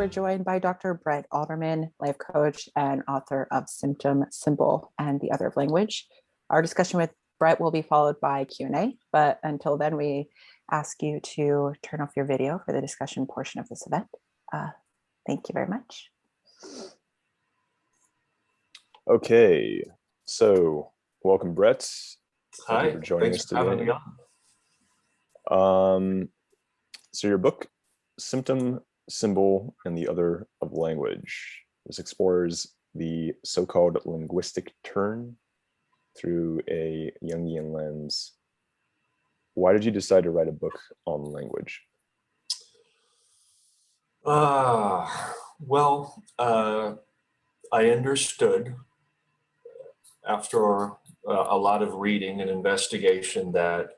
we're joined by Dr. Bret Alderman, life coach and author of Symptom, Symbol, and the Other of Language. Our discussion with Bret will be followed by Q&A, but until then, we ask you to turn off your video for the discussion portion of this event. Thank you very much. Okay, so welcome, Bret. Hi, thank you for joining us today. Having me on. So your book, Symptom, Symbol, and the Other of Language, this explores the so-called linguistic turn through a Jungian lens. Why did you decide to write a book on language? I understood after a lot of reading and investigation that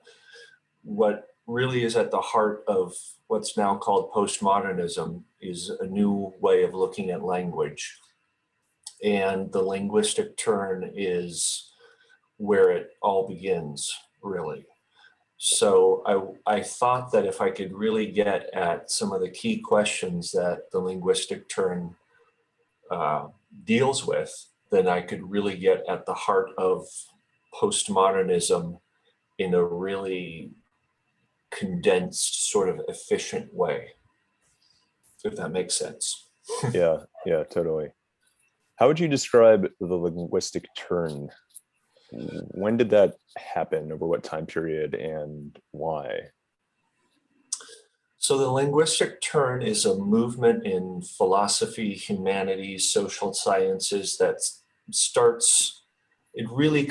what really is at the heart of what's now called postmodernism is a new way of looking at language. And the linguistic turn is where it all begins, really. So I thought that if I could really get at some of the key questions that the linguistic turn deals with, then I could really get at the heart of postmodernism in a really condensed, sort of efficient way, if that makes sense. Yeah, totally. How would you describe the linguistic turn? When did that happen? Over what time period and why? So the linguistic turn is a movement in philosophy, humanities, social sciences that starts, it really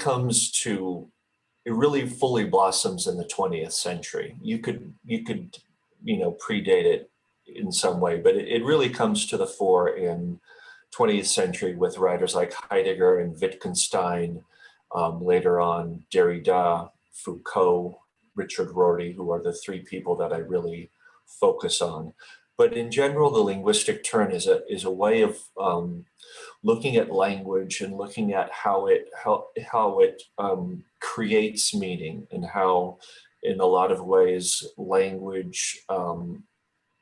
fully blossoms in the 20th century. You could predate it in some way, but it really comes to the fore in 20th century with writers like Heidegger and Wittgenstein, later on Derrida, Foucault, Richard Rorty, who are the three people that I really focus on. But in general, the linguistic turn is a way of looking at language and looking at how it creates meaning, and how, in a lot of ways, language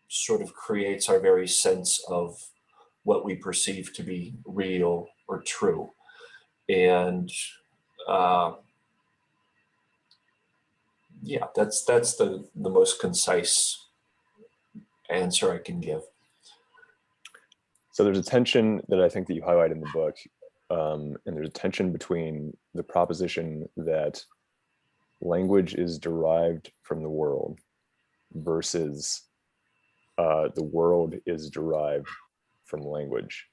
sort of creates our very sense of what we perceive to be real or true. And that's the most concise answer I can give. So there's a tension that I think that you highlight in the book, and there's a tension between the proposition that language is derived from the world versus the world is derived from language,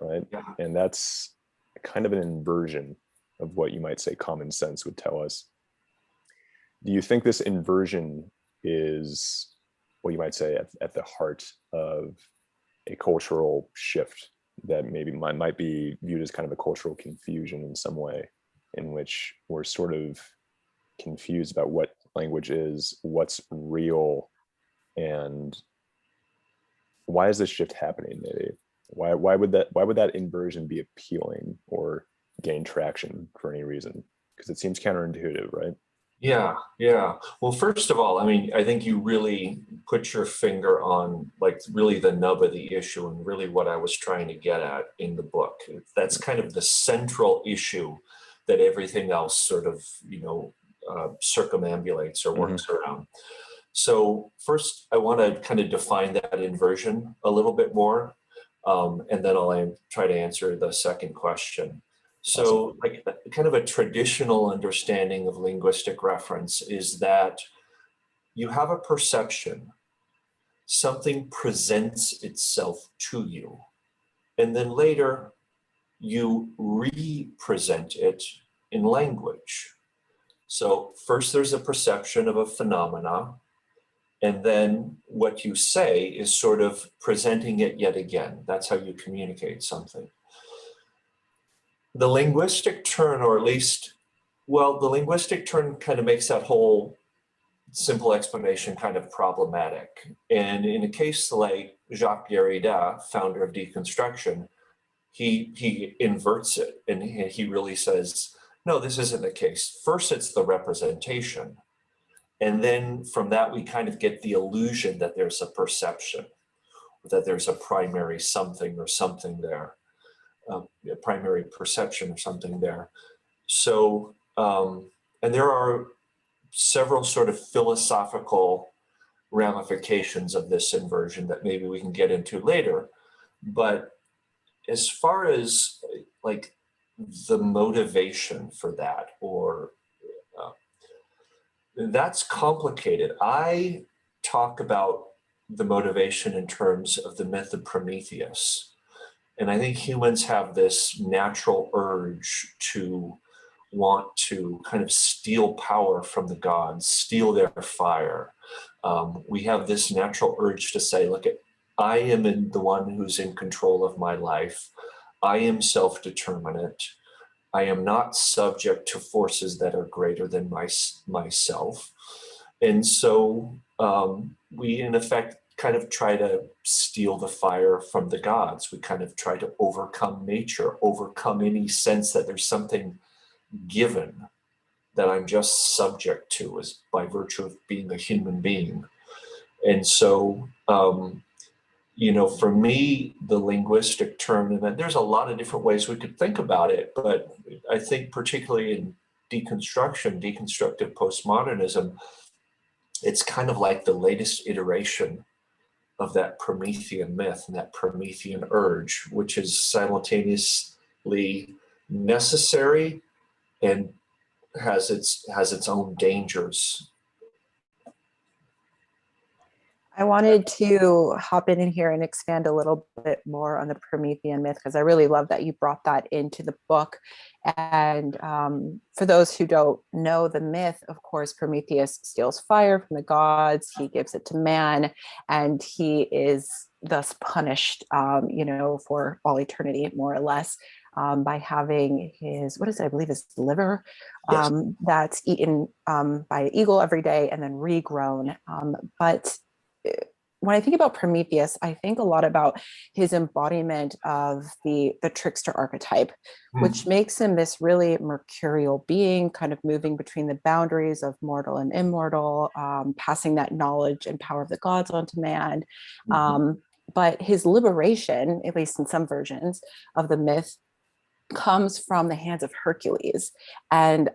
right? Yeah. And that's kind of an inversion of what you might say common sense would tell us. Do you think this inversion is what you might say at the heart of a cultural shift that maybe might be viewed as kind of a cultural confusion in some way, in which we're sort of confused about what language is, what's real, and why is this shift happening? Maybe why would that inversion be appealing or gain traction for any reason? Because it seems counterintuitive, right? Yeah. Well, first of all, I think you really put your finger on really the nub of the issue, and really what I was trying to get at in the book. That's kind of the central issue that everything else sort of, circumambulates or works around. So first, I want to kind of define that inversion a little bit more, and then I'll try to answer the second question. So kind of a traditional understanding of linguistic reference is that you have a perception, something presents itself to you, and then later you represent it in language. So first there's a perception of a phenomena, and then what you say is sort of presenting it yet again. That's how you communicate something. The linguistic turn, or at least, the linguistic turn kind of makes that whole simple explanation kind of problematic. And in a case like Jacques Derrida, founder of Deconstruction, he inverts it, and he really says, no, this isn't the case. First, it's the representation. And then from that, we kind of get the illusion that there's a perception. that there's a primary something or something there, a primary perception or something there. So, and there are several sort of philosophical ramifications of this inversion that maybe we can get into later. But as far as like the motivation for that, or that's complicated. I talk about the motivation in terms of the myth of Prometheus. And I think humans have this natural urge to want to kind of steal power from the gods, steal their fire. We have this natural urge to say, look, I am the one who's in control of my life. I am self-determinate. I am not subject to forces that are greater than myself. And so we, in effect, kind of try to steal the fire from the gods. We kind of try to overcome nature, overcome any sense that there's something given that I'm just subject to as by virtue of being a human being. And so, you know, for me, the linguistic turn, and there's a lot of different ways we could think about it, but I think particularly in deconstruction, deconstructive postmodernism, it's kind of like the latest iteration of that Promethean myth and that Promethean urge, which is simultaneously necessary and has its own dangers. I wanted to hop in here and expand a little bit more on the Promethean myth, because I really love that you brought that into the book. And for those who don't know the myth, of course, Prometheus steals fire from the gods, he gives it to man, and he is thus punished, you know, for all eternity, more or less, by having his, what is it, I believe his liver, Yes. that's eaten by an eagle every day and then regrown. But when I think about Prometheus, I think a lot about his embodiment of the trickster archetype, which makes him this really mercurial being, kind of moving between the boundaries of mortal and immortal, passing that knowledge and power of the gods onto man. But his liberation, at least in some versions of the myth, comes from the hands of Hercules. And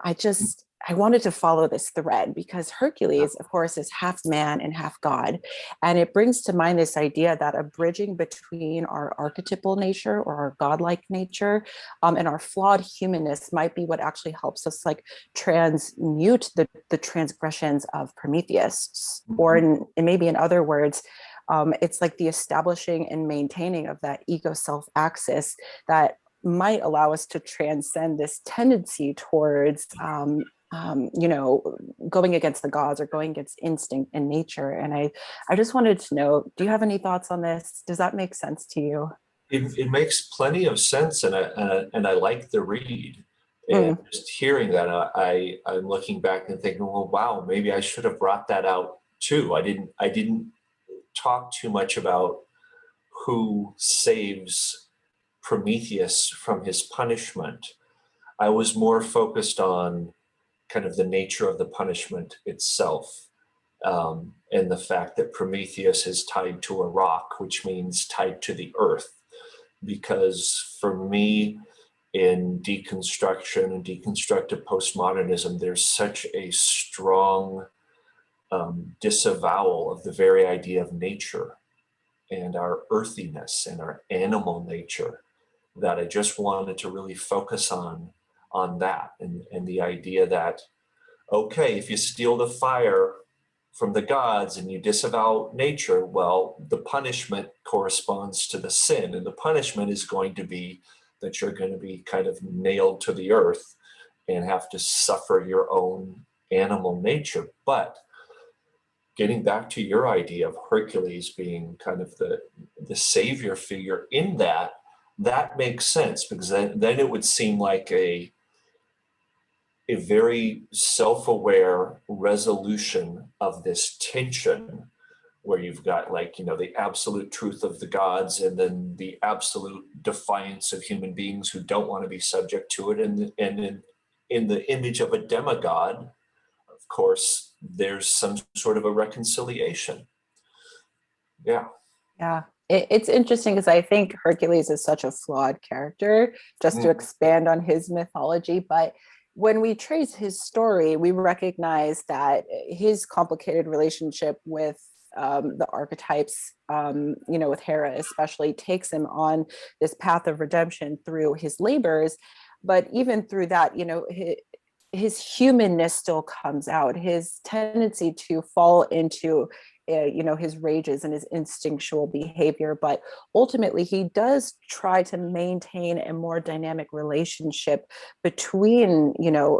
I wanted to follow this thread because Hercules, of course, is half man and half God. And it brings to mind this idea that a bridging between our archetypal nature or our godlike nature and our flawed humanness might be what actually helps us like transmute the transgressions of Prometheus. Or maybe in other words, it's like the establishing and maintaining of that ego self axis that might allow us to transcend this tendency towards you know, going against the gods or going against instinct and nature. And I just wanted to know, do you have any thoughts on this? Does that make sense to you? It makes plenty of sense, and I like the read. And just hearing that, I'm looking back and thinking, well, wow, maybe I should have brought that out too. I didn't talk too much about who saves Prometheus from his punishment. I was more focused on kind of the nature of the punishment itself, and the fact that Prometheus is tied to a rock, which means tied to the earth. Because for me, in deconstruction and deconstructive postmodernism, there's such a strong disavowal of the very idea of nature and our earthiness and our animal nature, that I just wanted to really focus on that, and the idea that, okay, if you steal the fire from the gods and you disavow nature, well, the punishment corresponds to the sin, and the punishment is going to be that you're going to be kind of nailed to the earth and have to suffer your own animal nature. But getting back to your idea of Hercules being kind of the savior figure in that makes sense, because then it would seem like a very self-aware resolution of this tension, where you've got, like, you know, the absolute truth of the gods and then the absolute defiance of human beings who don't want to be subject to it. And in the image of a demigod, of course, there's some sort of a reconciliation. Yeah. Yeah. It's interesting because I think Hercules is such a flawed character, just to expand on his mythology. But when we trace his story, we recognize that his complicated relationship with the archetypes, with Hera especially, takes him on this path of redemption through his labors. But even through that, his humanness still comes out, his tendency to fall into his rages and his instinctual behavior. But ultimately he does try to maintain a more dynamic relationship between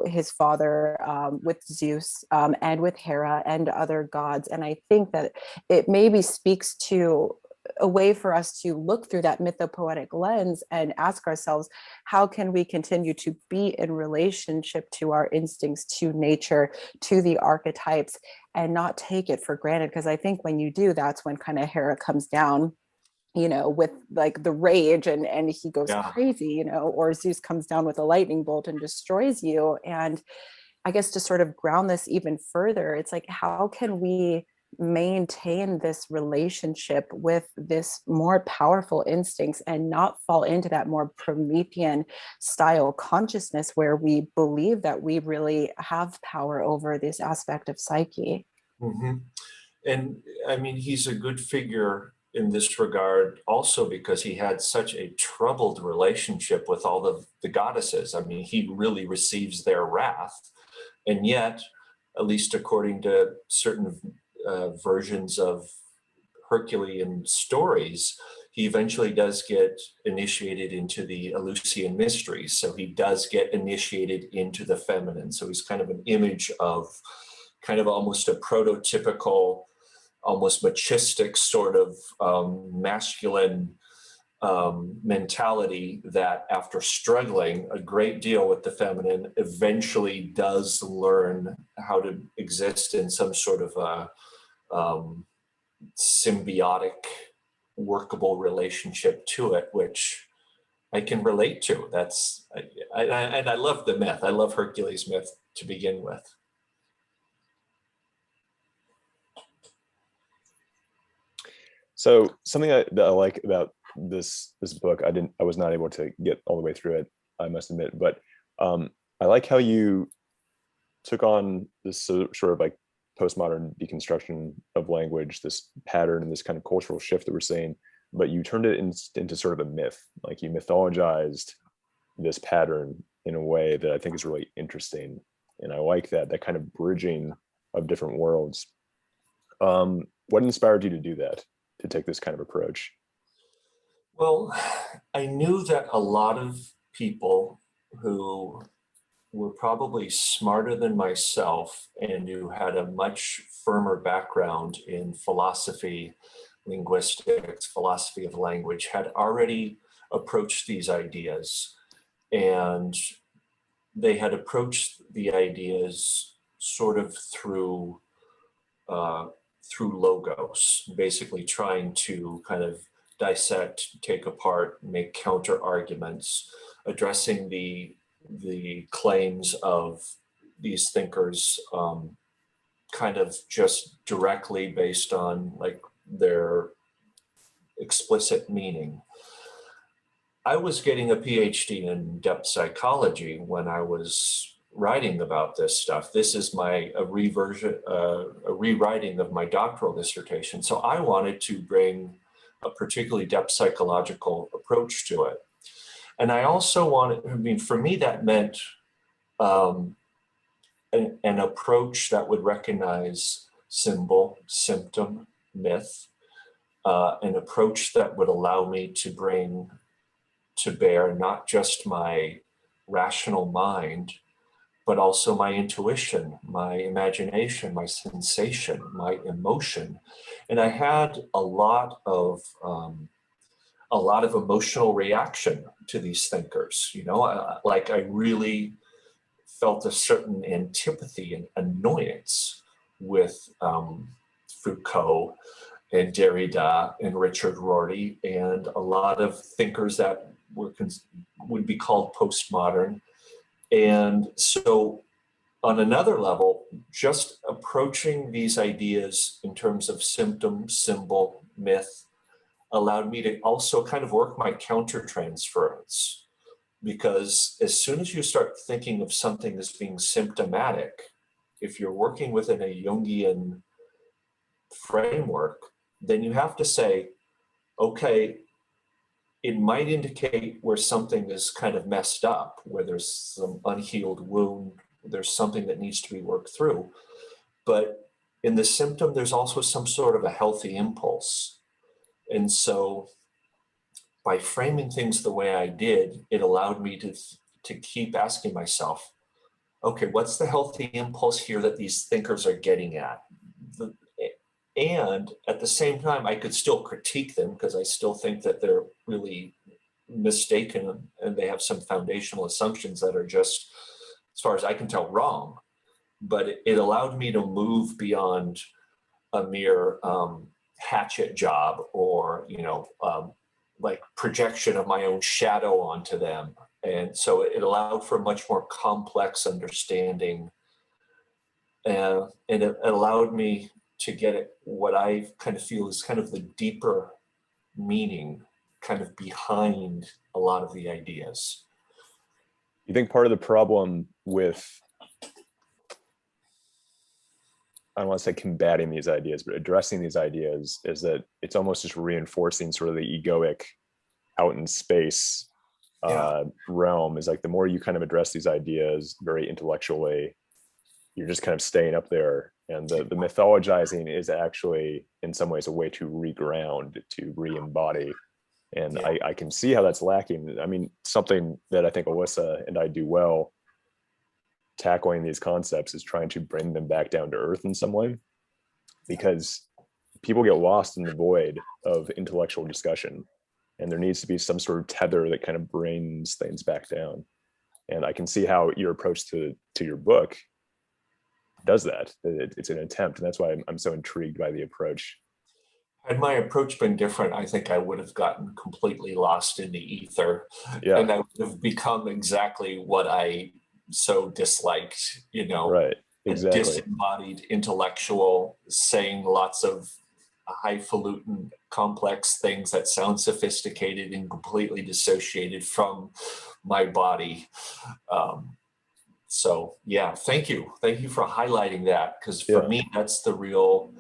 his father, with Zeus, and with Hera and other gods. And I think that it maybe speaks to a way for us to look through that mythopoetic lens and ask ourselves, how can we continue to be in relationship to our instincts, to nature, to the archetypes, and not take it for granted? Because I think when you do, that's when kind of Hera comes down, with like the rage, and he goes crazy, or Zeus comes down with a lightning bolt and destroys you. And I guess to sort of ground this even further, it's like, how can we maintain this relationship with this more powerful instincts and not fall into that more Promethean style consciousness where we believe that we really have power over this aspect of psyche? Mm-hmm. And I mean, he's a good figure in this regard also because he had such a troubled relationship with all the goddesses. I mean, he really receives their wrath. And yet, at least according to certain versions of Herculean stories, he eventually does get initiated into the Eleusinian mysteries. So he does get initiated into the feminine. So he's kind of an image of kind of almost a prototypical, almost machistic sort of masculine mentality that, after struggling a great deal with the feminine, eventually does learn how to exist in some sort of a symbiotic, workable relationship to it, which I can relate to. And I love the myth. I love Hercules myth to begin with. So something that I like about this book, I was not able to get all the way through it, I must admit, but I like how you took on this sort of like postmodern deconstruction of language, this pattern and this kind of cultural shift that we're seeing, but you turned it into sort of a myth. Like, you mythologized this pattern in a way that I think is really interesting. And I like that kind of bridging of different worlds. What inspired you to do that, to take this kind of approach? Well, I knew that a lot of people who were probably smarter than myself and who had a much firmer background in philosophy, linguistics, philosophy of language, had already approached these ideas. And they had approached the ideas sort of through logos, basically trying to kind of dissect, take apart, make counter arguments, addressing the claims of these thinkers kind of just directly based on like their explicit meaning. I was getting a PhD in depth psychology when I was writing about this stuff. This is a rewriting of my doctoral dissertation. So I wanted to bring a particularly depth psychological approach to it. And I also wanted, for me, that meant an approach that would recognize symbol, symptom, myth, an approach that would allow me to bring to bear not just my rational mind, but also my intuition, my imagination, my sensation, my emotion. And I had a lot of emotional reaction to these thinkers. I really felt a certain antipathy and annoyance with Foucault and Derrida and Richard Rorty and a lot of thinkers that would be called postmodern. And so on another level, just approaching these ideas in terms of symptom, symbol, myth, allowed me to also kind of work my countertransference. Because as soon as you start thinking of something as being symptomatic, if you're working within a Jungian framework, then you have to say, okay, it might indicate where something is kind of messed up, where there's some unhealed wound, there's something that needs to be worked through. But in the symptom, there's also some sort of a healthy impulse. And so by framing things the way I did, it allowed me to keep asking myself, okay, what's the healthy impulse here that these thinkers are getting at? And at the same time, I could still critique them because I still think that they're really mistaken and they have some foundational assumptions that are just, as far as I can tell, wrong. But it allowed me to move beyond a mere hatchet job or, like projection of my own shadow onto them. And so it allowed for a much more complex understanding. And it allowed me to get at what I kind of feel is kind of the deeper meaning kind of behind a lot of the ideas. You think part of the problem with, I don't want to say combating these ideas, but addressing these ideas is that it's almost just reinforcing sort of the egoic out in space realm. Is like the more you kind of address these ideas very intellectually, you're just kind of staying up there. And the mythologizing is actually in some ways a way to reground, to re-embody. And I can see how that's lacking. I mean, something that I think Alyssa and I do well tackling these concepts is trying to bring them back down to earth in some way, because people get lost in the void of intellectual discussion, and there needs to be some sort of tether that kind of brings things back down. And I can see how your approach to your book does that. It's an attempt, and that's why I'm so intrigued by the approach. Had my approach been different, I think I would have gotten completely lost in the ether, and I would have become exactly what I so disliked, right, exactly. A disembodied intellectual saying lots of highfalutin complex things that sound sophisticated and completely dissociated from my body. So yeah, thank you for highlighting that, because for me that's the real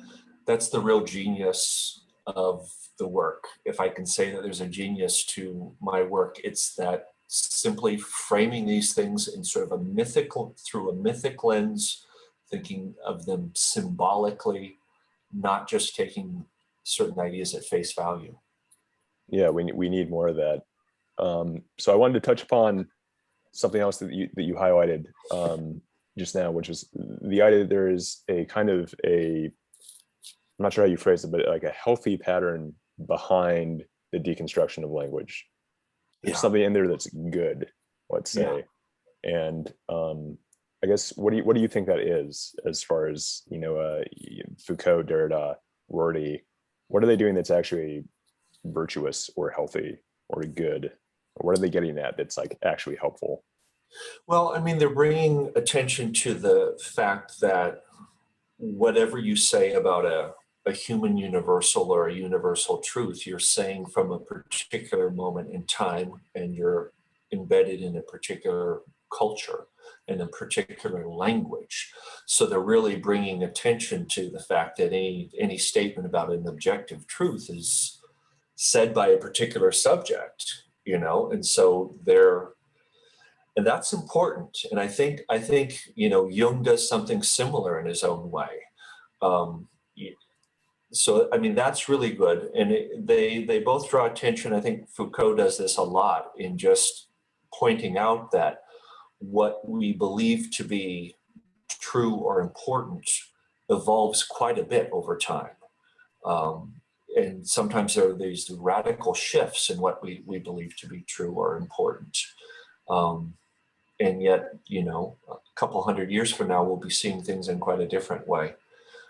genius of the work. If I can say that there's a genius to my work, it's that simply framing these things in sort of through a mythic lens, thinking of them symbolically, not just taking certain ideas at face value. Yeah, we need more of that. So I wanted to touch upon something else that you highlighted just now, which is the idea that there is a kind of I'm not sure how you phrase it, but like a healthy pattern behind the deconstruction of language. There's something in there that's good, let's say. And I guess what do you think that is, as far as Foucault, Derrida, Rorty? What are they doing that's actually virtuous or healthy or good? Or what are they getting at that's like actually helpful? Well, I mean, they're bringing attention to the fact that whatever you say about a human universal or a universal truth, you're saying from a particular moment in time, and you're embedded in a particular culture and a particular language. So they're really bringing attention to the fact that any statement about an objective truth is said by a particular subject, and so and that's important. And I think Jung does something similar in his own way. So I mean, that's really good, and they both draw attention. I think Foucault does this a lot in just pointing out that what we believe to be true or important evolves quite a bit over time. And sometimes there are these radical shifts in what we believe to be true or important. And yet, a couple hundred years from now, we'll be seeing things in quite a different way.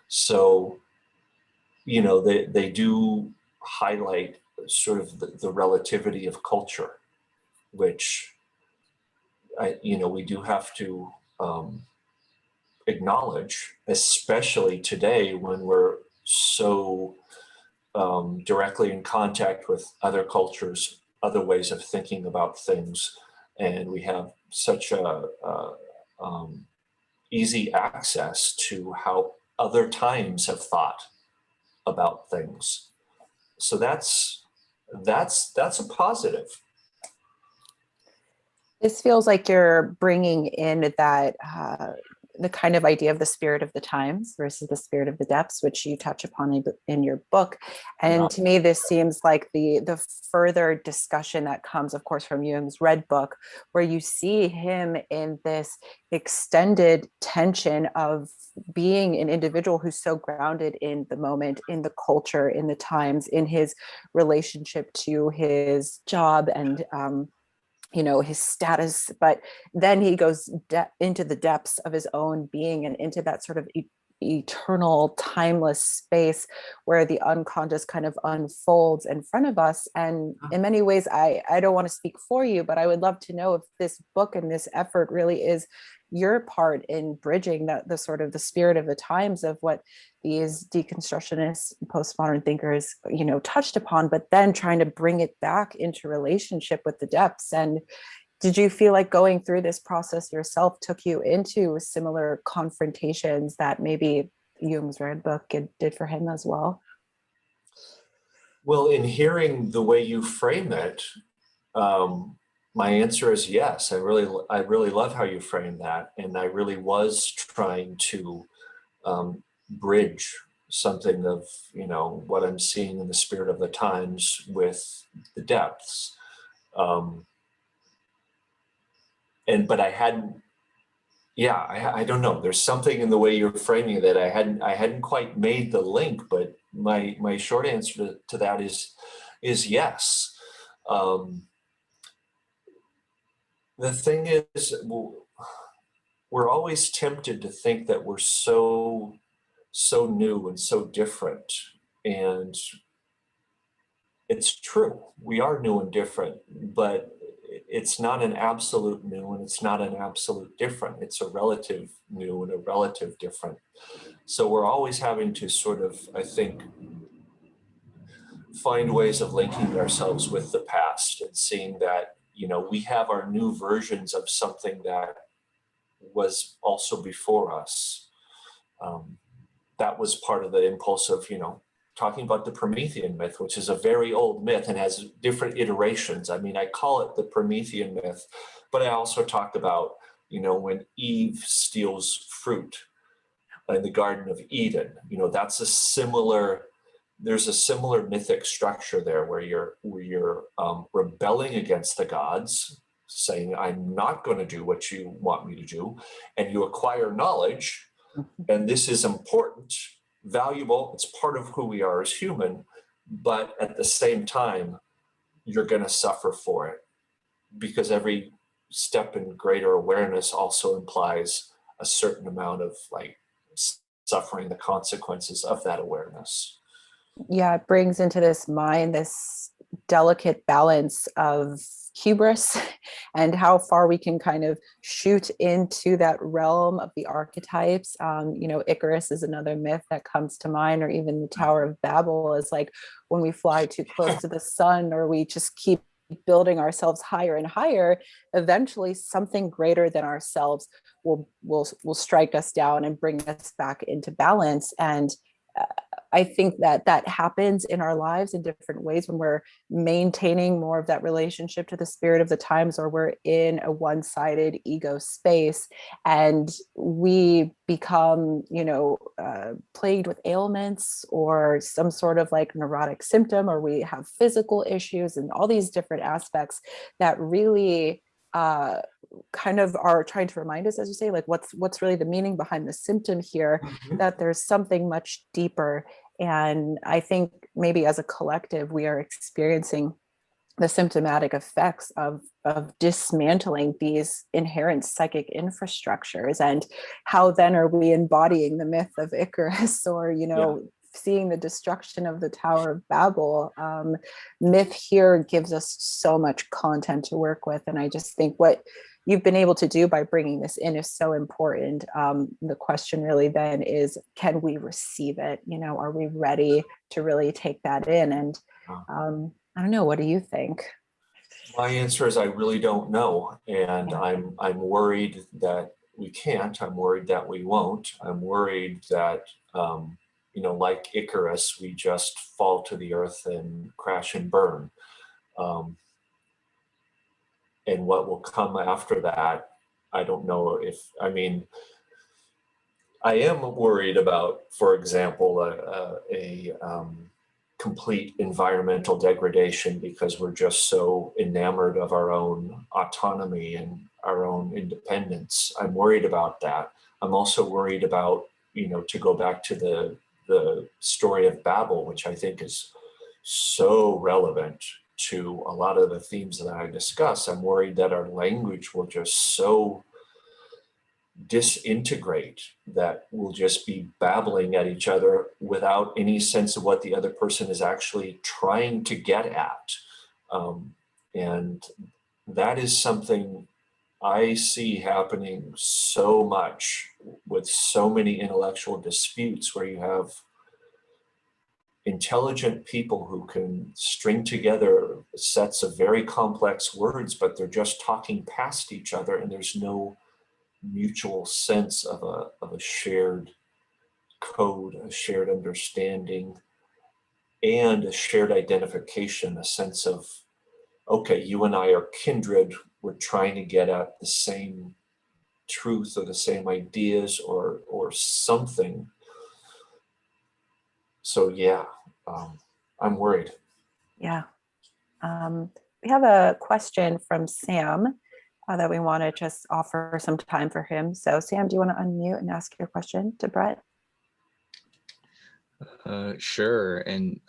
So, they do highlight sort of the relativity of culture, which, we do have to acknowledge, especially today when we're so directly in contact with other cultures, other ways of thinking about things, and we have such a easy access to how other times have thought about things. So that's a positive. This feels like you're bringing in that the kind of idea of the spirit of the times versus the spirit of the depths, which you touch upon in your book. And to me, this seems like the further discussion that comes, of course, from Jung's Red Book, where you see him in this extended tension of being an individual who's so grounded in the moment, in the culture, in the times, in his relationship to his job and his status, but then he goes into the depths of his own being and into that sort of eternal, timeless space where the unconscious kind of unfolds in front of us. And in many ways, I don't want to speak for you, but I would love to know if this book and this effort really is your part in bridging the sort of the spirit of the times of what these deconstructionists, postmodern thinkers, touched upon, but then trying to bring it back into relationship with the depths. And did you feel like going through this process yourself took you into similar confrontations that maybe Jung's Red Book did for him as well? Well, in hearing the way you frame it, my answer is yes. I really love how you frame that, and I really was trying to bridge something of what I'm seeing in the spirit of the times with the depths. But I hadn't. Yeah, I don't know. There's something in the way you're framing that I hadn't quite made the link. But my short answer to that is yes. The thing is, we're always tempted to think that we're so new and so different, and it's true. We are new and different, but it's not an absolute new and it's not an absolute different. It's a relative new and a relative different. So we're always having to sort of, I think, find ways of linking ourselves with the past and seeing that, we have our new versions of something that was also before us. That was part of the impulse of, talking about the Promethean myth, which is a very old myth and has different iterations. I mean, I call it the Promethean myth, but I also talked about, when Eve steals fruit in the Garden of Eden, there's a similar mythic structure there where you're rebelling against the gods, saying, I'm not going to do what you want me to do, and you acquire knowledge, and this is important, valuable, it's part of who we are as human, but at the same time, you're going to suffer for it, because every step in greater awareness also implies a certain amount of suffering the consequences of that awareness. Yeah, it brings into this mind this delicate balance of hubris and how far we can kind of shoot into that realm of the archetypes. Icarus is another myth that comes to mind, or even the Tower of Babel is like when we fly too close to the sun, or we just keep building ourselves higher and higher, eventually something greater than ourselves will strike us down and bring us back into balance. And I think that happens in our lives in different ways when we're maintaining more of that relationship to the spirit of the times, or we're in a one-sided ego space and we become, plagued with ailments or some sort of neurotic symptom, or we have physical issues and all these different aspects that really kind of are trying to remind us, as you say, what's really the meaning behind the symptom here, that there's something much deeper. And I think maybe as a collective, we are experiencing the symptomatic effects of dismantling these inherent psychic infrastructures. And how then are we embodying the myth of Icarus, or, seeing the destruction of the Tower of Babel? Myth here gives us so much content to work with. And I just think what you've been able to do by bringing this in is so important. The question really then is, can we receive it? You know, are we ready to really take that in? And I don't know, what do you think? My answer is I really don't know. And I'm worried that we can't. I'm worried that we won't. I'm worried that, you know, like Icarus, we just fall to the earth and crash and burn. And what will come after that, I don't know if, I mean, I am worried about, for example, a complete environmental degradation because we're just so enamored of our own autonomy and our own independence. I'm worried about that. I'm also worried about, you know, to go back to the story of Babel, which I think is so relevant to a lot of the themes that I discuss. I'm worried that our language will just so disintegrate that we'll just be babbling at each other without any sense of what the other person is actually trying to get at. And that is something I see happening so much with so many intellectual disputes, where you have intelligent people who can string together sets of very complex words, but they're just talking past each other, and there's no mutual sense of a shared code, a shared understanding, and a shared identification, a sense of, okay, you and I are kindred, we're trying to get at the same truth or the same ideas or something. So yeah, I'm worried. Yeah. We have a question from Sam that we want to just offer some time for him. So Sam, do you want to unmute and ask your question to Bret? Sure. And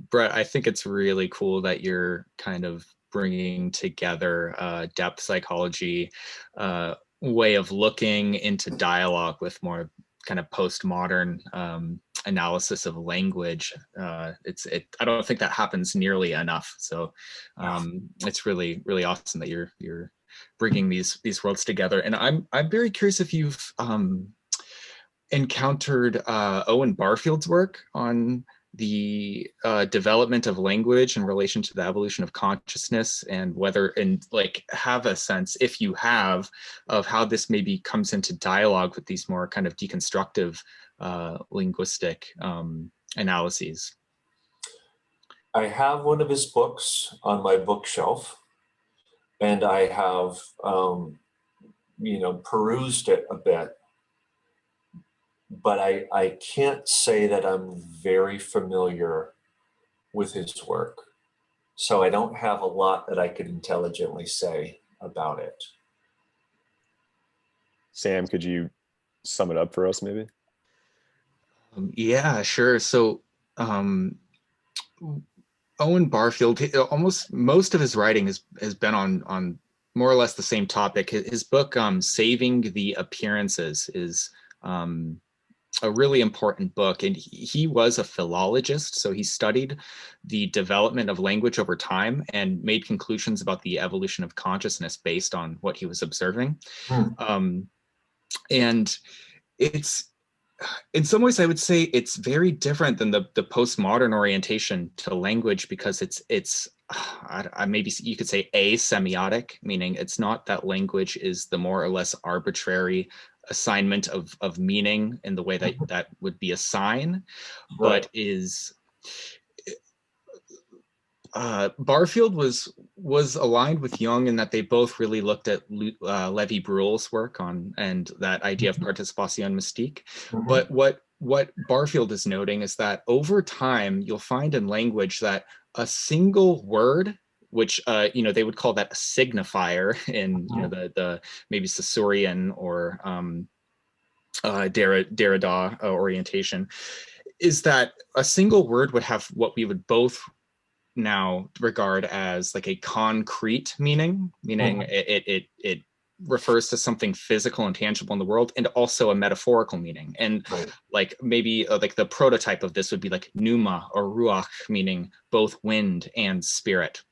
Bret, I think it's really cool that you're kind of bringing together depth psychology, way of looking into dialogue with more kind of postmodern analysis of language. I don't think that happens nearly enough. So it's really, really awesome that you're bringing these worlds together. And I'm very curious if you've encountered Owen Barfield's work on the development of language in relation to the evolution of consciousness, and whether, and like have a sense, if you have, of how this maybe comes into dialogue with these more kind of deconstructive linguistic analyses. I have one of his books on my bookshelf, and I have, you know, perused it a bit. But I can't say that I'm very familiar with his work. So I don't have a lot that I could intelligently say about it. Sam, could you sum it up for us maybe? Yeah, sure. So Owen Barfield, almost most of his writing has been on more or less the same topic. His book, Saving the Appearances, is a really important book. And he was a philologist, so he studied the development of language over time and made conclusions about the evolution of consciousness based on what he was observing. And it's, in some ways, I would say it's very different than the postmodern orientation to language, because it's maybe you could say asemiotic, meaning it's not that language is the more or less arbitrary assignment of meaning in the way that would be a sign, Right. but is Barfield was aligned with Jung in that they both really looked at Lévi-Brühl's work on, and that idea of participation mystique. But what Barfield is noting is that over time you'll find in language that a single word, which you know, they would call that a signifier in, you know, the maybe Saussurean or Derrida orientation, is that a single word would have what we would both now regard as like a concrete meaning, it refers to something physical and tangible in the world, and also a metaphorical meaning. And like maybe like the prototype of this would be like pneuma or ruach, meaning both wind and spirit.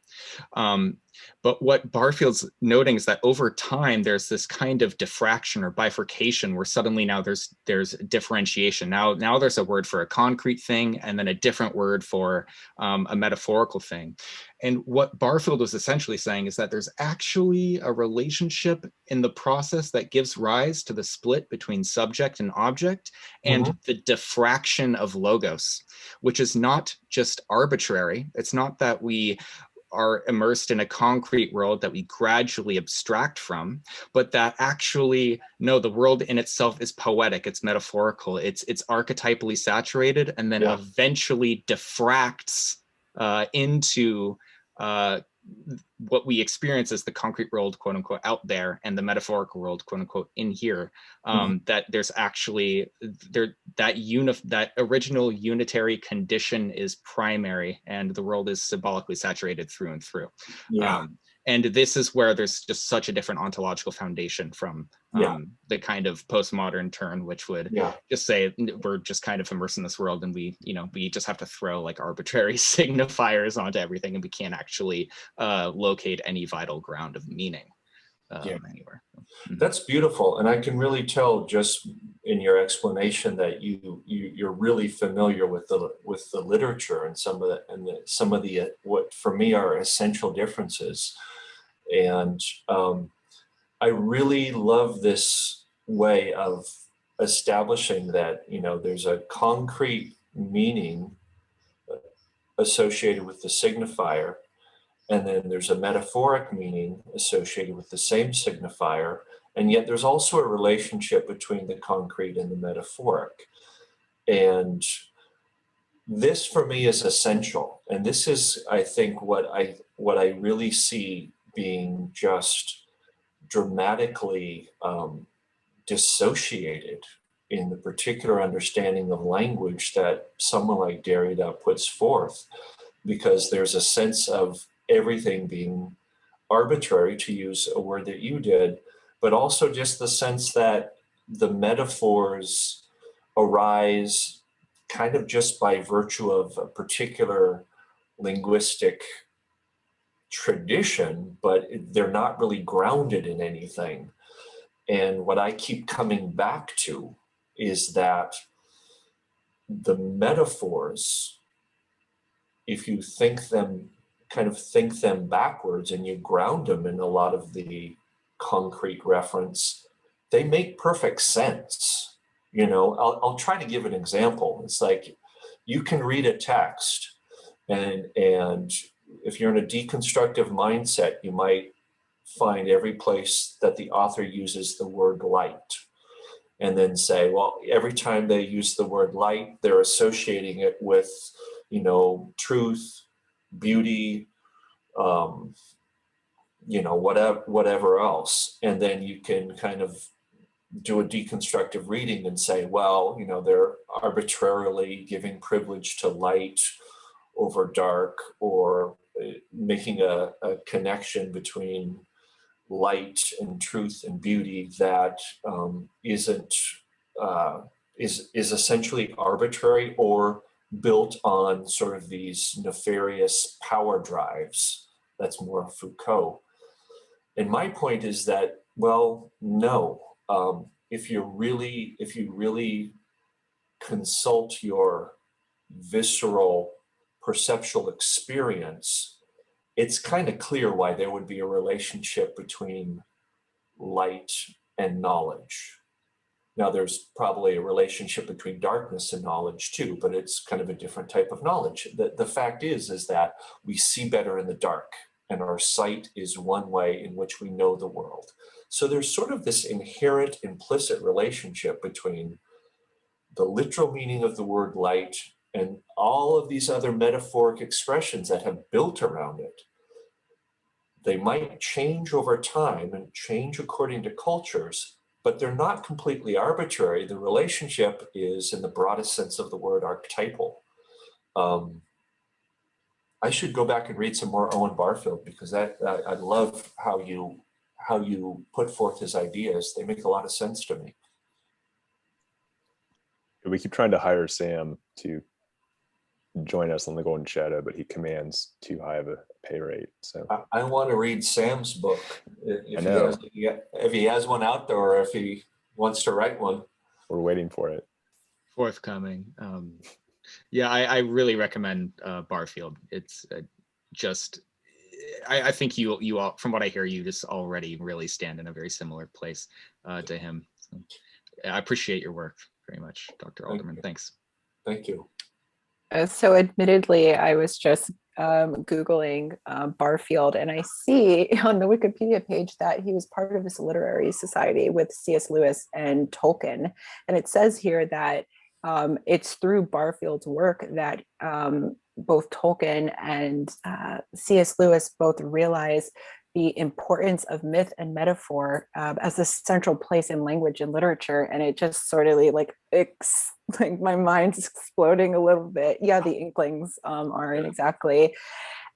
But what Barfield's noting is that over time, there's this kind of diffraction or bifurcation where suddenly now there's differentiation. Now there's a word for a concrete thing and then a different word for a metaphorical thing. And what Barfield was essentially saying is that there's actually a relationship in the process that gives rise to the split between subject and object and the diffraction of logos, which is not just arbitrary. It's not that we are immersed in a concrete world that we gradually abstract from, but that actually, no, the world in itself is poetic, it's metaphorical, it's archetypally saturated, and then eventually diffracts into what we experience as the concrete world, quote unquote, out there, and the metaphorical world, quote unquote, in here. That there's actually that original unitary condition is primary, and the world is symbolically saturated through and through. And this is where there's just such a different ontological foundation from the kind of postmodern turn, which would just say we're just kind of immersed in this world, and we just have to throw like arbitrary signifiers onto everything, and we can't actually locate any vital ground of meaning anywhere. That's beautiful, and I can really tell just in your explanation that you're really familiar with the literature and some of the what for me are essential differences. And I really love this way of establishing that, there's a concrete meaning associated with the signifier, and then there's a metaphoric meaning associated with the same signifier, and yet there's also a relationship between the concrete and the metaphoric. And this for me is essential. And this is, I think, what I really see being just dramatically dissociated in the particular understanding of language that someone like Derrida puts forth, because there's a sense of everything being arbitrary, to use a word that you did, but also just the sense that the metaphors arise kind of just by virtue of a particular linguistic tradition, but they're not really grounded in anything. And what I keep coming back to is that the metaphors, if you think them backwards and you ground them in a lot of the concrete reference, they make perfect sense. I'll try to give an example. It's like you can read a text, and if you're in a deconstructive mindset, you might find every place that the author uses the word light, and then say, well, every time they use the word light, they're associating it with, truth, beauty, whatever else. And then you can kind of do a deconstructive reading and say, well, they're arbitrarily giving privilege to light over dark, or making a connection between light and truth and beauty that is essentially arbitrary or built on sort of these nefarious power drives. That's more Foucault. And my point is that, well, no, if you really consult your visceral perceptual experience, it's kind of clear why there would be a relationship between light and knowledge. Now, there's probably a relationship between darkness and knowledge too, but it's kind of a different type of knowledge. The fact is that we see better in the dark, and our sight is one way in which we know the world. So there's sort of this inherent implicit relationship between the literal meaning of the word light and all of these other metaphoric expressions that have built around it. They might change over time and change according to cultures, but they're not completely arbitrary. The relationship is, in the broadest sense of the word, archetypal. I should go back and read some more Owen Barfield, because I love how you put forth his ideas. They make a lot of sense to me. We keep trying to hire Sam to join us on the Golden Shadow, but he commands too high of a pay rate. So I want to read Sam's book I know. if he has one out there, or if he wants to write one. We're waiting for it. Forthcoming. Yeah, I really recommend Barfield. It's just, I think you all, from what I hear, you just already really stand in a very similar place to him. So I appreciate your work very much, Dr. Alderman. Thanks. Thank you. So admittedly, I was just Googling Barfield, and I see on the Wikipedia page that he was part of this literary society with C.S. Lewis and Tolkien. And it says here that it's through Barfield's work that both Tolkien and C.S. Lewis both realize the importance of myth and metaphor as a central place in language and literature. And it just sort of like my mind's exploding a little bit. Yeah, the inklings aren't exactly,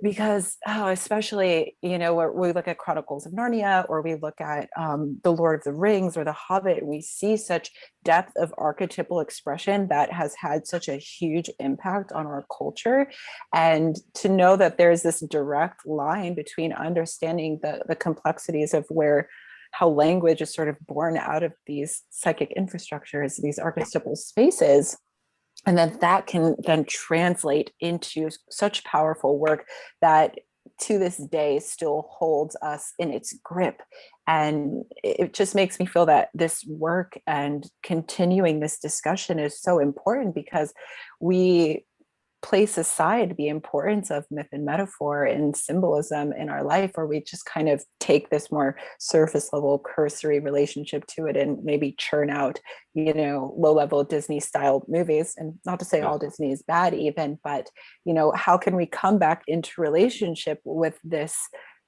because especially, where we look at Chronicles of Narnia, or we look at The Lord of the Rings or The Hobbit, and we see such depth of archetypal expression that has had such a huge impact on our culture. And to know that there's this direct line between understanding the complexities of how language is sort of born out of these psychic infrastructures, these archetypal spaces, and then that can then translate into such powerful work that to this day still holds us in its grip. And it just makes me feel that this work and continuing this discussion is so important, because we place aside the importance of myth and metaphor and symbolism in our life, or we just kind of take this more surface level cursory relationship to it and maybe churn out, low level Disney style movies. And not to say all Disney is bad even, but, how can we come back into relationship with this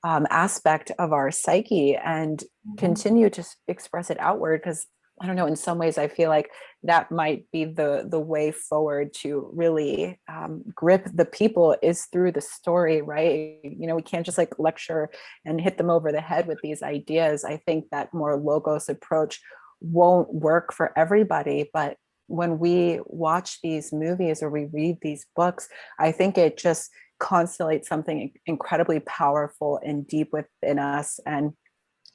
aspect of our psyche and continue to express it outward? Because I don't know, in some ways I feel like that might be the way forward to really grip the people, is through the story, right? We can't just like lecture and hit them over the head with these ideas. I think that more logos approach won't work for everybody, but when we watch these movies or we read these books, I think it just constellates something incredibly powerful and deep within us. And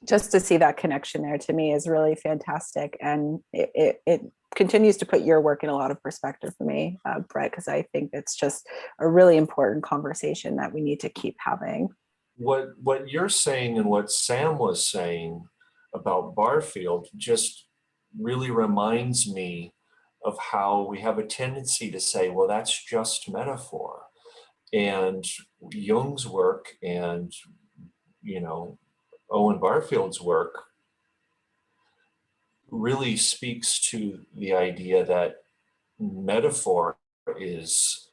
just to see that connection there, to me, is really fantastic. And it continues to put your work in a lot of perspective for me, Bret, because I think it's just a really important conversation that we need to keep having. What you're saying and what Sam was saying about Barfield just really reminds me of how we have a tendency to say, well, that's just metaphor. And Jung's work and, Owen Barfield's work really speaks to the idea that metaphor is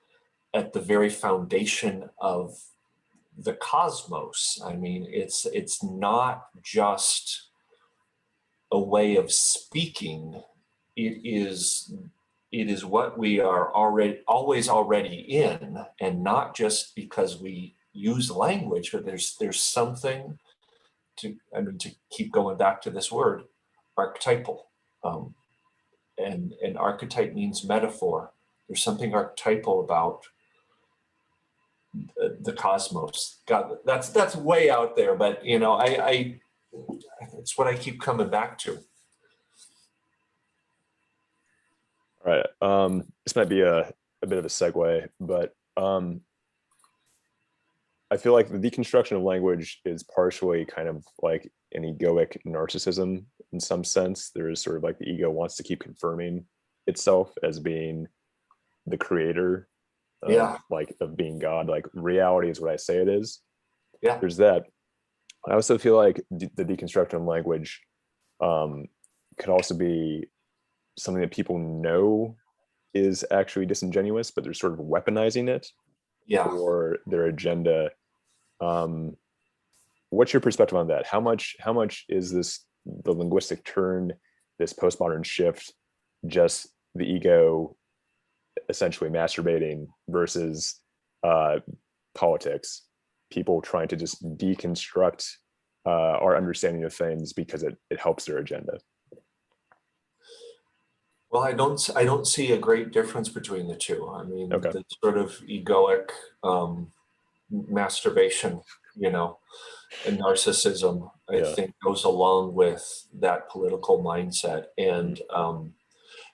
at the very foundation of the cosmos. I mean, it's not just a way of speaking. It is what we are always already in, and not just because we use language, but there's something to keep going back to this word, archetypal. And archetype means metaphor. There's something archetypal about the cosmos. God, that's way out there, but I it's what I keep coming back to. All right. This might be a bit of a segue, but I feel like the deconstruction of language is partially kind of like an egoic narcissism in some sense. There is sort of like the ego wants to keep confirming itself as being the creator of being God. Like, reality is what I say it is. Yeah. There's that. I also feel like the deconstruction of language could also be something that people know is actually disingenuous, but they're sort of weaponizing it for their agenda. What's your perspective on that? How much is the linguistic turn, this postmodern shift, just the ego essentially masturbating versus politics, people trying to just deconstruct our understanding of things because it helps their agenda? Well, I don't see a great difference between the two. I mean, Okay. the sort of egoic masturbation, you know, and narcissism, I Yeah. think goes along with that political mindset. And,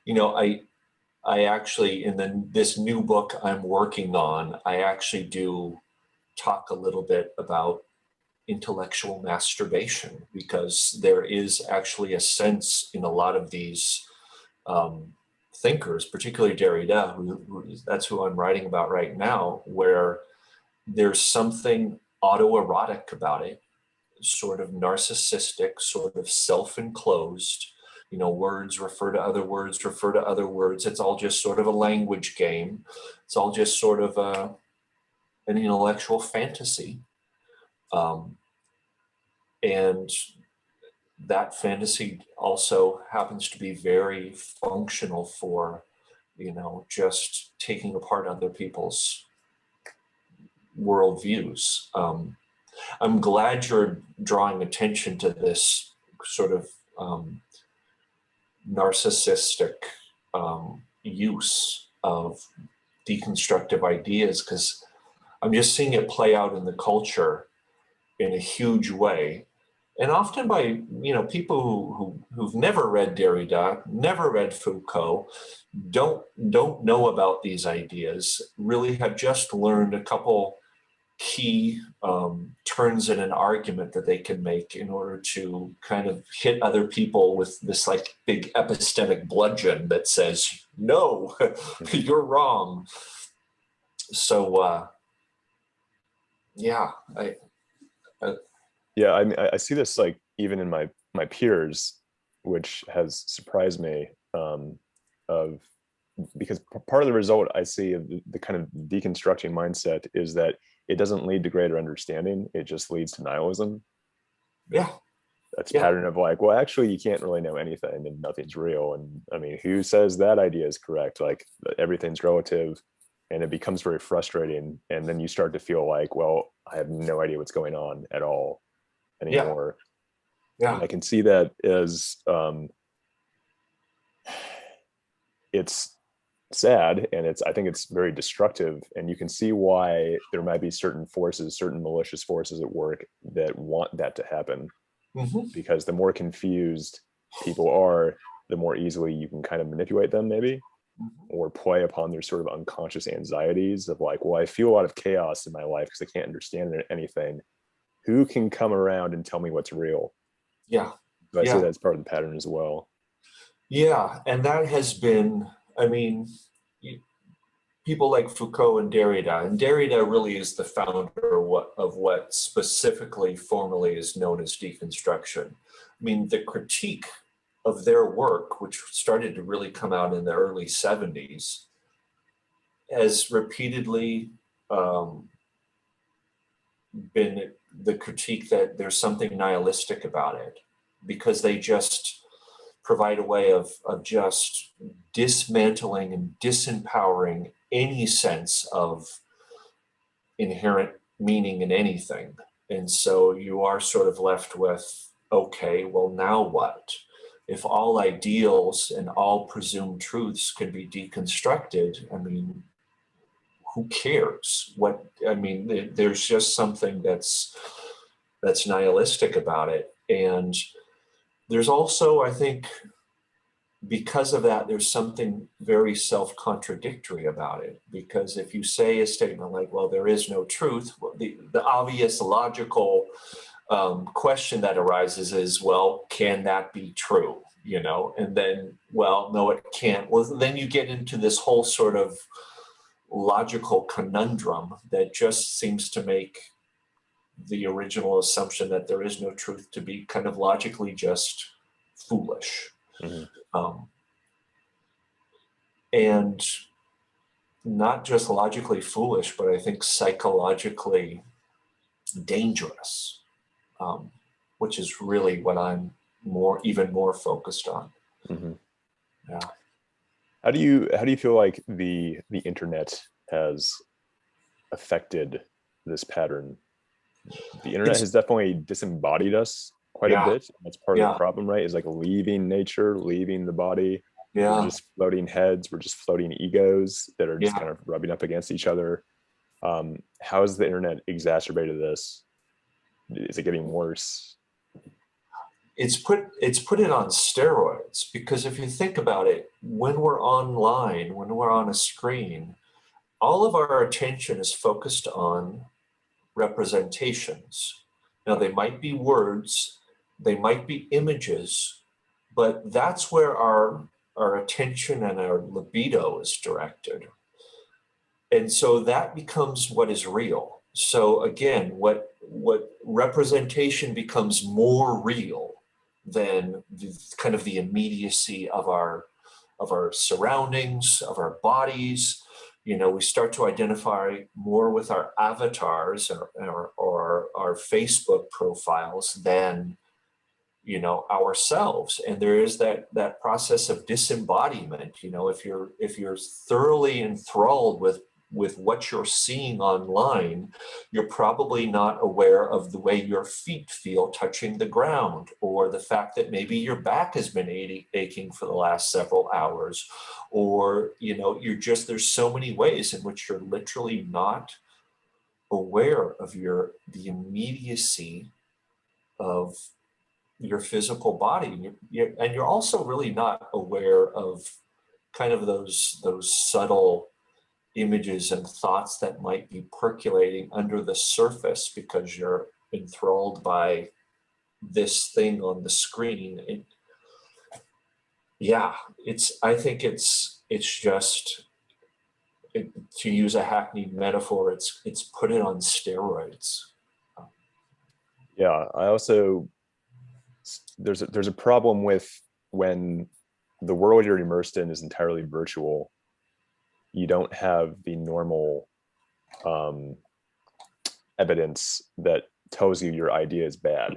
you know, I actually, in this new book I'm working on, I actually do talk a little bit about intellectual masturbation, because there is actually a sense in a lot of these thinkers, particularly Derrida, that's who I'm writing about right now, where there's something autoerotic about it, sort of narcissistic, sort of self-enclosed. You know, words refer to other words, refer to other words. It's all just sort of a language game. It's all just sort of an intellectual fantasy. And that fantasy also happens to be very functional for, you know, just taking apart other people's worldviews. I'm glad you're drawing attention to this sort of narcissistic use of deconstructive ideas, because I'm just seeing it play out in the culture in a huge way. And often by, you know, people who've never read Derrida, never read Foucault, don't know about these ideas, really have just learned a couple key turns in an argument that they can make in order to kind of hit other people with this like big epistemic bludgeon that says, no, you're wrong. So, yeah, Yeah, I mean, I see this like even in my peers, which has surprised me. Of Because part of the result I see of the kind of deconstructing mindset is that it doesn't lead to greater understanding; it just leads to nihilism. yeah, That's a yeah. pattern of like, well, actually, you can't really know anything, and nothing's real. And I mean, who says that idea is correct? Like everything's relative, and it becomes very frustrating. And then you start to feel like, well, I have no idea what's going on at all anymore. Yeah. And I can see that as it's sad, and I think it's very destructive, and you can see why there might be certain forces, certain malicious forces at work that want that to happen. Because the more confused people are, the more easily you can kind of manipulate them, maybe, or play upon their sort of unconscious anxieties of like, well, I feel a lot of chaos in my life because I can't understand anything. Who can come around and tell me what's real? Yeah. So I see that's part of the pattern as well. Yeah, and that has been, I mean, people like Foucault and Derrida really is the founder of what specifically formally is known as deconstruction. I mean, the critique of their work, which started to really come out in the early 70s, has repeatedly been the critique that there's something nihilistic about it, because they just provide a way of just dismantling and disempowering any sense of inherent meaning in anything. And so you are sort of left with, okay, well, now what? If all ideals and all presumed truths can be deconstructed, I mean, who cares? There's just something that's nihilistic about it. And there's also, I think, because of that, there's something very self-contradictory about it. Because if you say a statement like, well, there is no truth, the obvious logical question that arises is, well, can that be true? You know, and then, well, no, it can't. Well, then you get into this whole sort of logical conundrum that just seems to make the original assumption that there is no truth to be kind of logically just foolish. And not just logically foolish, but I think psychologically dangerous, which is really what I'm even more focused on. Yeah. How do you feel like the internet has affected this pattern? The internet has definitely disembodied us quite a bit. That's part of the problem, right? Is like leaving nature, leaving the body. Yeah. We're just floating heads. We're just floating egos that are just Yeah. kind of rubbing up against each other. How has the internet exacerbated this? Is it getting worse? It's put it on steroids, because if you think about it, when we're online, when we're on a screen, all of our attention is focused on representations. Now, they might be words, they might be images, but that's where our attention and our libido is directed. And so that becomes what is real. So again, what representation becomes more real than kind of the immediacy of our surroundings, of our bodies. You know, we start to identify more with our avatars or our Facebook profiles than, you know, ourselves. And there is that process of disembodiment. You know, if you're thoroughly enthralled with what you're seeing online, you're probably not aware of the way your feet feel touching the ground, or the fact that maybe your back has been aching for the last several hours, or, you know, there's so many ways in which you're literally not aware of the immediacy of your physical body. And you're also really not aware of kind of those subtle images and thoughts that might be percolating under the surface because you're enthralled by this thing on the screen. I think it's just, to use a hackneyed metaphor, it's put it on steroids. Yeah, I also, there's a problem with when the world you're immersed in is entirely virtual. You don't have the normal evidence that tells you your idea is bad.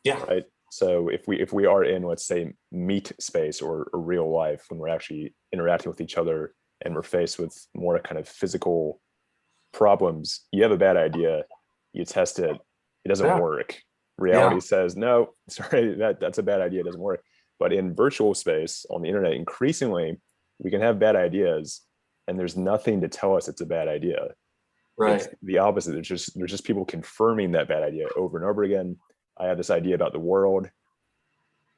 Yeah. Right. So if we are in, let's say, meat space or real life, when we're actually interacting with each other and we're faced with more kind of physical problems, you have a bad idea, you test it, it doesn't work. Reality says, no, sorry, that's a bad idea, it doesn't work. But in virtual space on the internet, increasingly, we can have bad ideas and there's nothing to tell us it's a bad idea. Right. It's the opposite. There's just people confirming that bad idea over and over again. I have this idea about the world.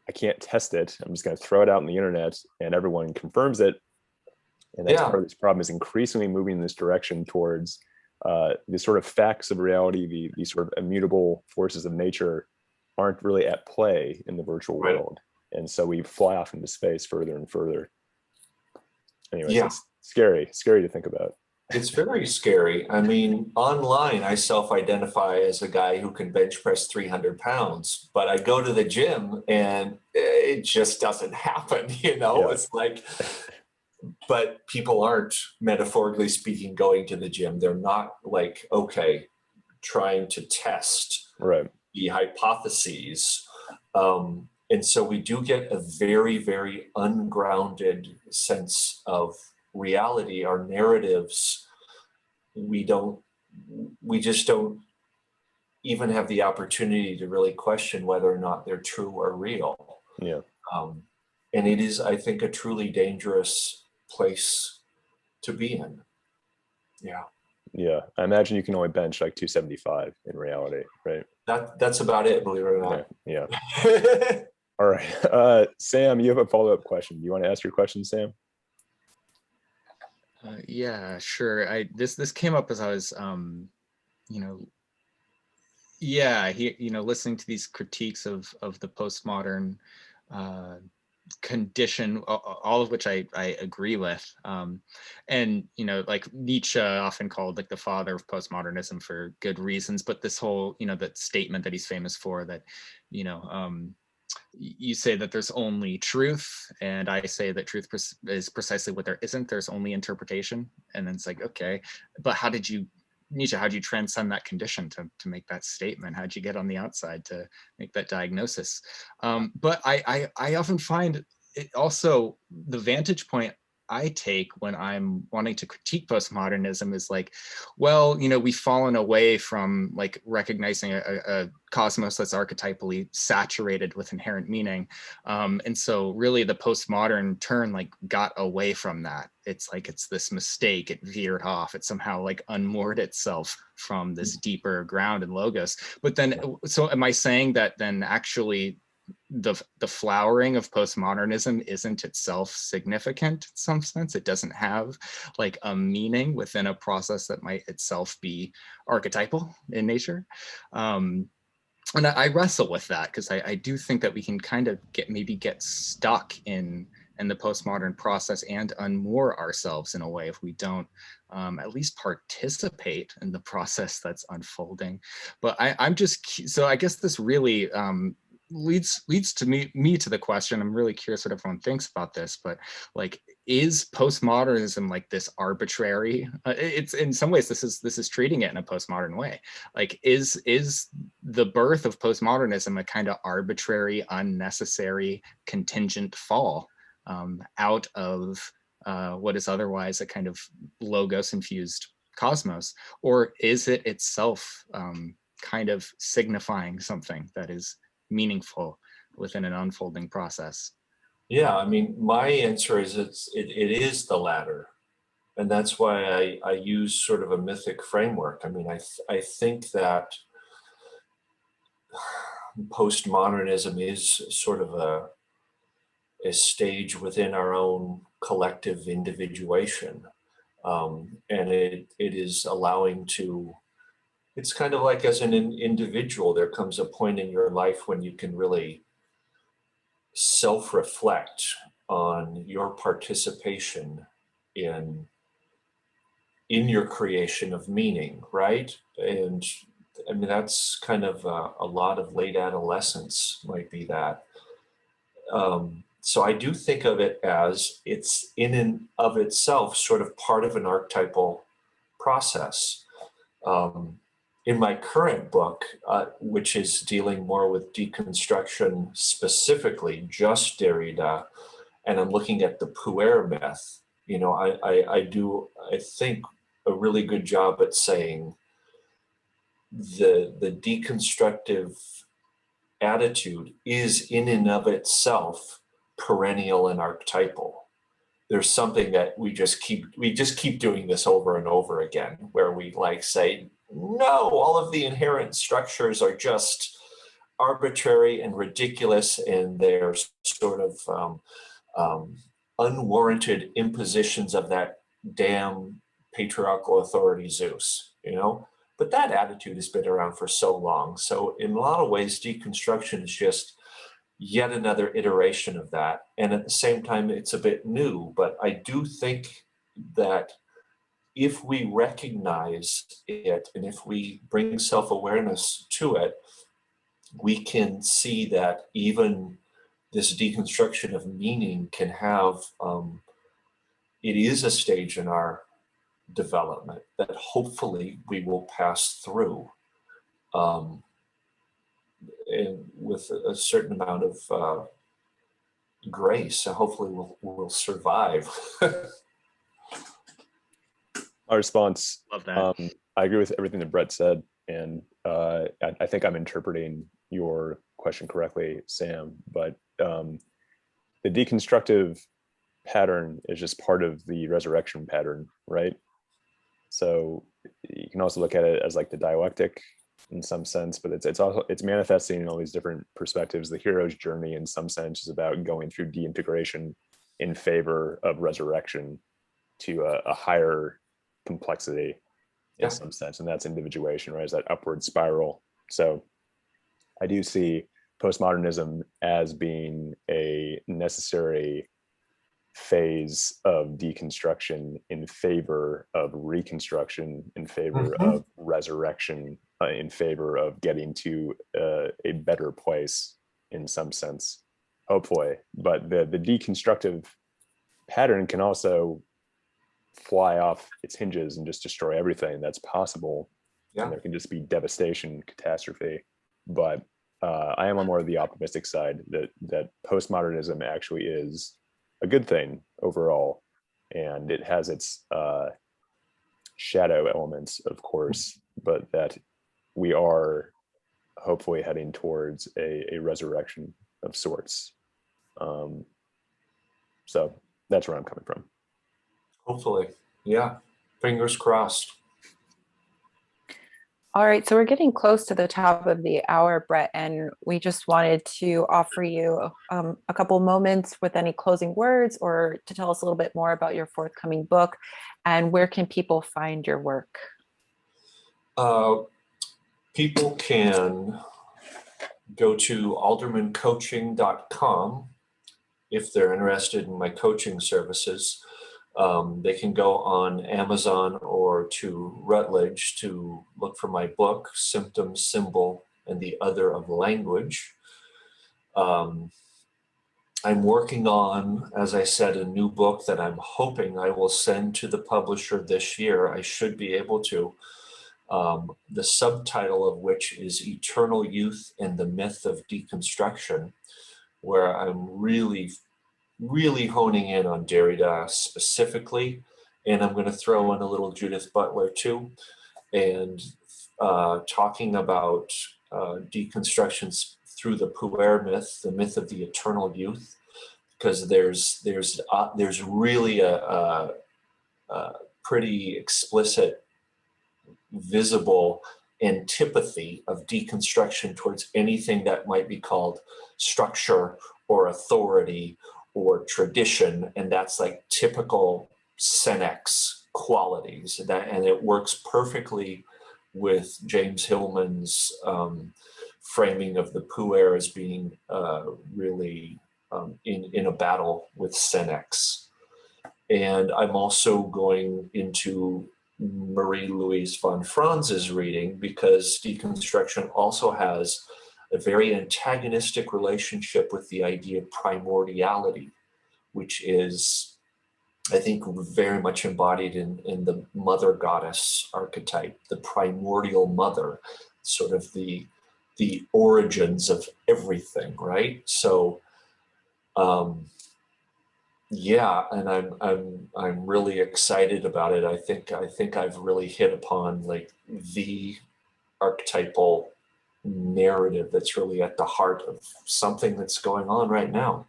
I can't test it. I'm just going to throw it out on the internet and everyone confirms it. And that's part of this problem, is increasingly moving in this direction towards the sort of facts of reality, the sort of immutable forces of nature aren't really at play in the virtual world. And so we fly off into space further and further. Anyways, it's scary to think about. It's very scary. I mean, online, I self-identify as a guy who can bench press 300 pounds, but I go to the gym and it just doesn't happen, you know? Yeah. It's like, but people aren't, metaphorically speaking, going to the gym. They're not like, okay, trying to test the hypotheses. And so we do get a very, very ungrounded sense of reality. Our narratives, we just don't even have the opportunity to really question whether or not they're true or real. Yeah. And it is, I think, a truly dangerous place to be in. Yeah. Yeah. I imagine you can only bench like 275 in reality, right? That's about it, believe it or not. Yeah. All right. Sam, you have a follow-up question. Do you want to ask your question, Sam? Yeah, sure. This came up as I was, listening to these critiques of the postmodern condition, all of which I agree with. And, like Nietzsche often called like the father of postmodernism for good reasons, but this whole, that statement that he's famous for, that, you say that there's only truth, and I say that truth is precisely what there isn't. There's only interpretation. And then it's like, okay, but Nietzsche, how did you transcend that condition to make that statement? How did you get on the outside to make that diagnosis? But I often find it also, the vantage point I take when I'm wanting to critique postmodernism is like, well, we've fallen away from like recognizing a cosmos that's archetypally saturated with inherent meaning. And so really the postmodern turn like got away from that. It's like, it's this mistake, it veered off, it somehow like unmoored itself from this deeper ground and logos. But then, so am I saying that then actually the flowering of postmodernism isn't itself significant in some sense? It doesn't have like a meaning within a process that might itself be archetypal in nature. And I wrestle with that because I do think that we can kind of get stuck in the postmodern process and unmoor ourselves in a way if we don't at least participate in the process that's unfolding. But I'm just, so I guess this really leads to me to the question. I'm really curious what everyone thinks about this, but like, is postmodernism like this arbitrary? It's in some ways this is treating it in a postmodern way. Like, is the birth of postmodernism a kind of arbitrary, unnecessary, contingent fall out of what is otherwise a kind of logos infused cosmos, or is it itself kind of signifying something that is meaningful within an unfolding process? Yeah, I mean, my answer is it is the latter. And that's why I use sort of a mythic framework. I mean, I think that postmodernism is sort of a stage within our own collective individuation. And it is allowing to, it's kind of like as an individual, there comes a point in your life when you can really self-reflect on your participation in your creation of meaning, right? And I mean, that's kind of a lot of late adolescence might be that. So I do think of it as it's in and of itself sort of part of an archetypal process. In my current book, which is dealing more with deconstruction specifically, just Derrida, and I'm looking at the puer myth, I think a really good job at saying the deconstructive attitude is in and of itself perennial and archetypal. There's something that we just keep doing this over and over again, where we like say, no, all of the inherent structures are just arbitrary and ridiculous, and they're sort of unwarranted impositions of that damn patriarchal authority Zeus, But that attitude has been around for so long. So in a lot of ways, deconstruction is just yet another iteration of that. And at the same time, it's a bit new, but I do think that if we recognize it and if we bring self-awareness to it, we can see that even this deconstruction of meaning can have, it is a stage in our development that hopefully we will pass through and with a certain amount of grace. So hopefully we'll survive. My response, Love that. I agree with everything that Bret said, and I think I'm interpreting your question correctly, Sam, but the deconstructive pattern is just part of the resurrection pattern, right? So you can also look at it as like the dialectic in some sense, but it's manifesting in all these different perspectives. The hero's journey in some sense is about going through deintegration in favor of resurrection to a higher complexity in some sense, and that's individuation, right? Is that upward spiral. So I do see postmodernism as being a necessary phase of deconstruction in favor of reconstruction, in favor of resurrection, in favor of getting to a better place in some sense, hopefully. But the deconstructive pattern can also fly off its hinges and just destroy everything. That's possible. Yeah. And there can just be devastation, catastrophe. But I am on more of the optimistic side that postmodernism actually is a good thing overall. and it has its shadow elements, of course, but that we are hopefully heading towards a resurrection of sorts. So that's where I'm coming from. Hopefully, yeah. Fingers crossed. All right, so we're getting close to the top of the hour, Bret, and we just wanted to offer you a couple moments with any closing words or to tell us a little bit more about your forthcoming book and where can people find your work? People can go to aldermancoaching.com if they're interested in my coaching services. They can go on Amazon or to Routledge to look for my book, Symptom, Symbol, and the Other of Language. I'm working on, as I said, a new book that I'm hoping I will send to the publisher this year. I should be able to. The subtitle of which is Eternal Youth and the Myth of Deconstruction, where I'm really honing in on Derrida specifically, and I'm going to throw in a little Judith Butler too, and talking about deconstructions through the puer myth, the myth of the eternal youth, because there's really a pretty explicit, visible antipathy of deconstruction towards anything that might be called structure or authority or tradition, and that's like typical Senex qualities, and it works perfectly with James Hillman's framing of the puer as being really in a battle with Senex. And I'm also going into Marie-Louise von Franz's reading, because deconstruction also has a very antagonistic relationship with the idea of primordiality, which is, I think, very much embodied in the mother goddess archetype, the primordial mother, sort of the origins of everything, right? So, yeah, and I'm really excited about it. I think I've really hit upon like the archetypal narrative that's really at the heart of something that's going on right now.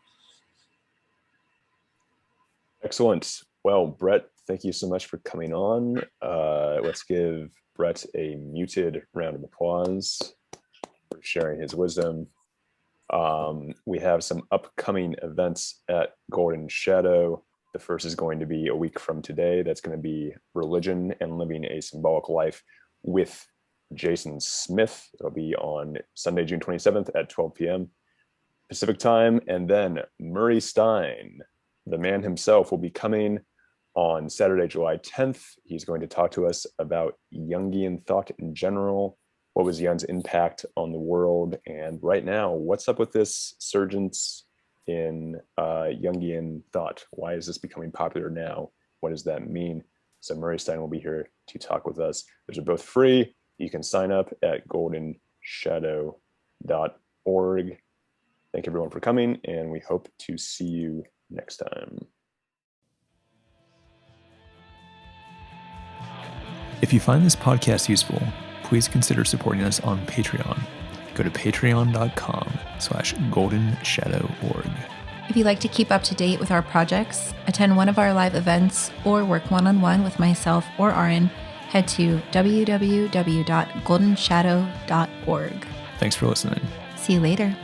Excellent. Well, Bret, thank you so much for coming on. Let's give Bret a muted round of applause for sharing his wisdom. We have some upcoming events at Golden Shadow. The first is going to be a week from today. That's going to be Religion and Living a Symbolic Life with Jason Smith. It'll be on Sunday, June 27th at 12 p.m. Pacific time. And then Murray Stein, the man himself, will be coming on Saturday, July 10th. He's going to talk to us about Jungian thought in general. What was Jung's impact on the world? And right now, what's up with this surgence in Jungian thought? Why is this becoming popular now? What does that mean? So Murray Stein will be here to talk with us. Those are both free. You can sign up at goldenshadow.org. Thank everyone for coming, and we hope to see you next time. If you find this podcast useful, please consider supporting us on Patreon. Go to patreon.com/goldenshadoworg. If you'd like to keep up to date with our projects, attend one of our live events, or work one-on-one with myself or Arran, head to www.goldenshadow.org. Thanks for listening. See you later.